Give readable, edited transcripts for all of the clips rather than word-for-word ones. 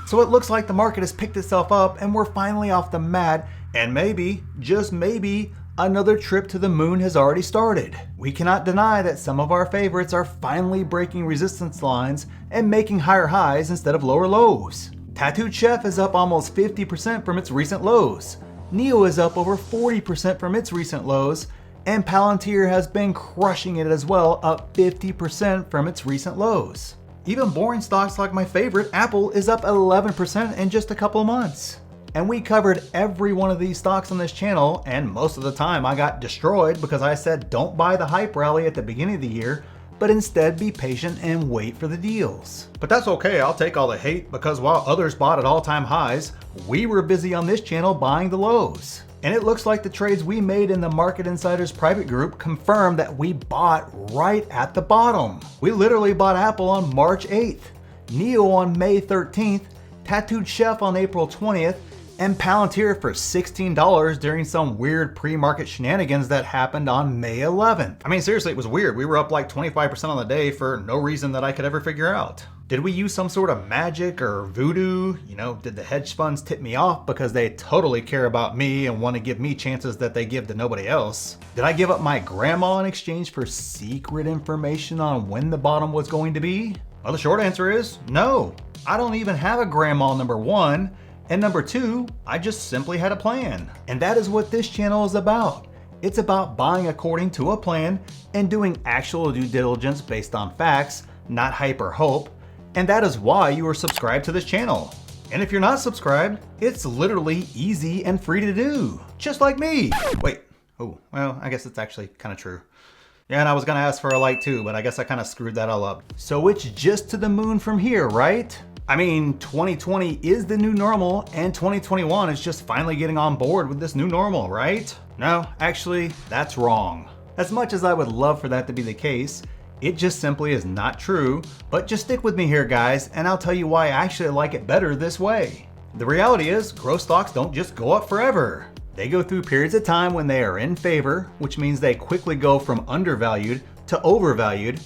So it looks like the market has picked itself up and we're finally off the mat, and maybe, just maybe, another trip to the moon has already started. We cannot deny that some of our favorites are finally breaking resistance lines and making higher highs instead of lower lows. Tattooed Chef is up almost 50% from its recent lows. NIO is up over 40% from its recent lows, and Palantir has been crushing it as well, up 50% from its recent lows. Even boring stocks like my favorite, Apple, is up 11% in just a couple of months. And we covered every one of these stocks on this channel, and most of the time I got destroyed because I said don't buy the hype rally at the beginning of the year, but instead be patient and wait for the deals. But that's okay, I'll take all the hate, because while others bought at all-time highs, we were busy on this channel buying the lows. And it looks like the trades we made in the Market Insiders private group confirm that we bought right at the bottom. We literally bought Apple on March 8th, NIO on May 13th, Tattooed Chef on April 20th, and Palantir for $16 during some weird pre-market shenanigans that happened on May 11th. I mean, seriously, it was weird. We were up like 25% on the day for no reason that I could ever figure out. Did we use some sort of magic or voodoo? Did the hedge funds tip me off because they totally care about me and want to give me chances that they give to nobody else? Did I give up my grandma in exchange for secret information on when the bottom was going to be? Well, the short answer is no. I don't even have a grandma, number one. And number two, I just simply had a plan. And that is what this channel is about. It's about buying according to a plan and doing actual due diligence based on facts, not hype or hope. And that is why you are subscribed to this channel. And if you're not subscribed, it's literally easy and free to do. Just like me. Wait, oh, well, I guess it's actually kind of true. Yeah, and I was gonna ask for a like too, but I guess I kind of screwed that all up. So it's just to the moon from here, right? I mean, 2020 is the new normal, and 2021 is just finally getting on board with this new normal, right? No, actually, that's wrong. As much as I would love for that to be the case, it just simply is not true, but just stick with me here, guys, and I'll tell you why I actually like it better this way. The reality is, growth stocks don't just go up forever. They go through periods of time when they are in favor, which means they quickly go from undervalued to overvalued,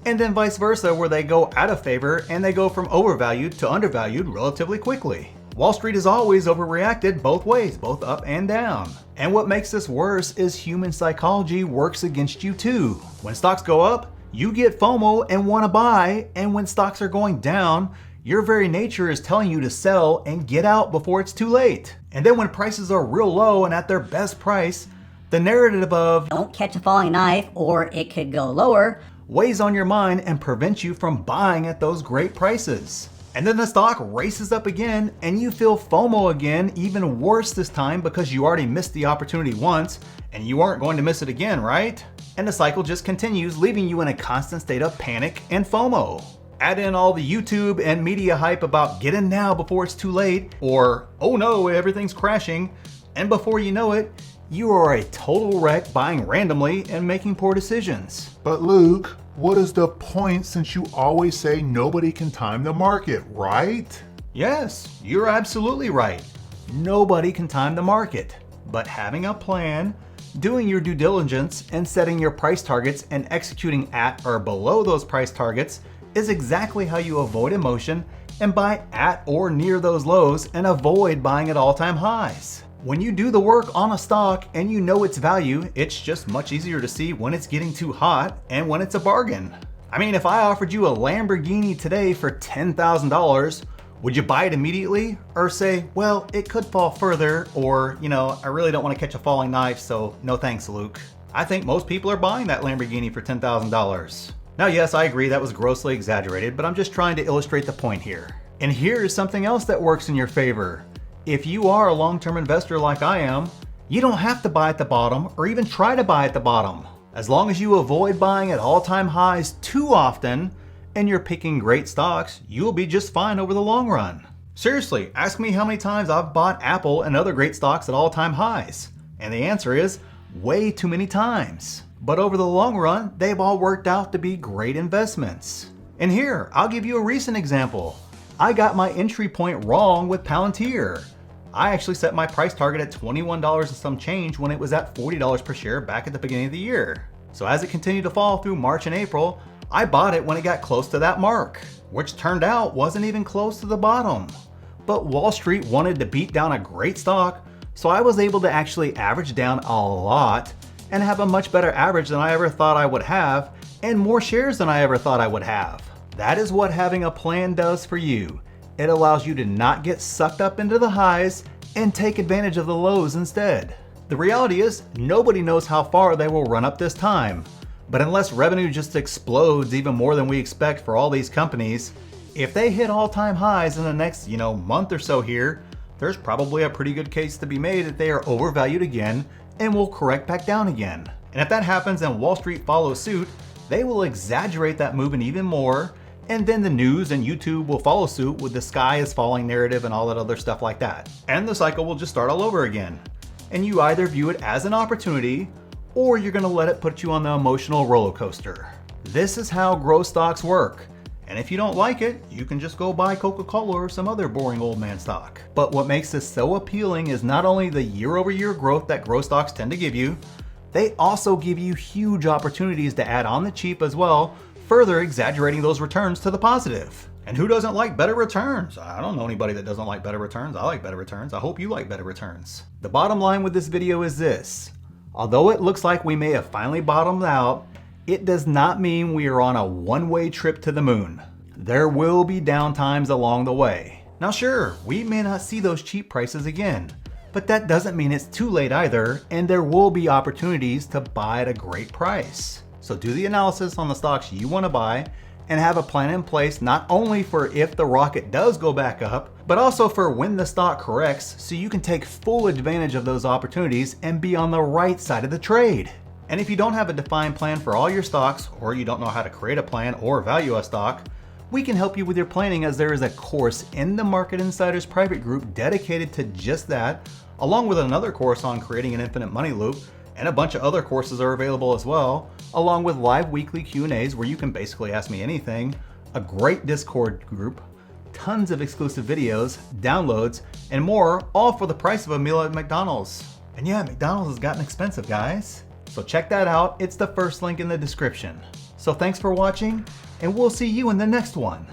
and then vice versa, where they go out of favor and they go from overvalued to undervalued relatively quickly. Wall Street has always overreacted both ways, both up and down. And what makes this worse is human psychology works against you too. When stocks go up, you get FOMO and want to buy, and when stocks are going down, your very nature is telling you to sell and get out before it's too late. And then when prices are real low and at their best price, the narrative of don't catch a falling knife or it could go lower weighs on your mind and prevents you from buying at those great prices. And then the stock races up again and you feel FOMO again, even worse this time because you already missed the opportunity once and you aren't going to miss it again, right? And the cycle just continues, leaving you in a constant state of panic and FOMO. Add in all the YouTube and media hype about get in now before it's too late, or oh no, everything's crashing, and before you know it, you are a total wreck buying randomly and making poor decisions. But Luke, what is the point since you always say nobody can time the market, right? Yes, you're absolutely right. Nobody can time the market. But having a plan, doing your due diligence, and setting your price targets and executing at or below those price targets is exactly how you avoid emotion and buy at or near those lows and avoid buying at all-time highs. When you do the work on a stock and you know its value, it's just much easier to see when it's getting too hot and when it's a bargain. I mean, if I offered you a Lamborghini today for $10,000, would you buy it immediately? Or say, well, it could fall further, or, I really don't want to catch a falling knife, so no thanks, Luke. I think most people are buying that Lamborghini for $10,000. Now, yes, I agree that was grossly exaggerated, but I'm just trying to illustrate the point here. And here is something else that works in your favor. If you are a long-term investor like I am, you don't have to buy at the bottom or even try to buy at the bottom. As long as you avoid buying at all-time highs too often and you're picking great stocks, you'll be just fine over the long run. Seriously, ask me how many times I've bought Apple and other great stocks at all-time highs. And the answer is way too many times. But over the long run, they've all worked out to be great investments. And here, I'll give you a recent example. I got my entry point wrong with Palantir. I actually set my price target at $21 and some change when it was at $40 per share back at the beginning of the year. So as it continued to fall through March and April, I bought it when it got close to that mark, which turned out wasn't even close to the bottom. But Wall Street wanted to beat down a great stock, so I was able to actually average down a lot and have a much better average than I ever thought I would have, and more shares than I ever thought I would have. That is what having a plan does for you. It allows you to not get sucked up into the highs and take advantage of the lows instead. The reality is, nobody knows how far they will run up this time. But unless revenue just explodes even more than we expect for all these companies, if they hit all-time highs in the next, month or so here, there's probably a pretty good case to be made that they are overvalued again and will correct back down again. And if that happens and Wall Street follows suit, they will exaggerate that movement even more, and then the news and YouTube will follow suit with the sky is falling narrative and all that other stuff like that. And the cycle will just start all over again. And you either view it as an opportunity, or you're gonna let it put you on the emotional roller coaster. This is how growth stocks work. And if you don't like it, you can just go buy Coca-Cola or some other boring old man stock. But what makes this so appealing is not only the year-over-year growth that growth stocks tend to give you, they also give you huge opportunities to add on the cheap as well, further exaggerating those returns to the positive. And who doesn't like better returns? I don't know anybody that doesn't like better returns. I like better returns. I hope you like better returns. The bottom line with this video is this. Although it looks like we may have finally bottomed out, it does not mean we are on a one-way trip to the moon. There will be down times along the way. Now sure, we may not see those cheap prices again, but that doesn't mean it's too late either, and there will be opportunities to buy at a great price. So do the analysis on the stocks you want to buy and have a plan in place not only for if the rocket does go back up, but also for when the stock corrects so you can take full advantage of those opportunities and be on the right side of the trade. And if you don't have a defined plan for all your stocks, or you don't know how to create a plan or value a stock, we can help you with your planning, as there is a course in the Market Insiders private group dedicated to just that, along with another course on creating an infinite money loop, and a bunch of other courses are available as well, along with live weekly Q&As where you can basically ask me anything, a great Discord group, tons of exclusive videos, downloads, and more, all for the price of a meal at McDonald's. And yeah, McDonald's has gotten expensive, guys. So check that out. It's the first link in the description. So thanks for watching, and we'll see you in the next one.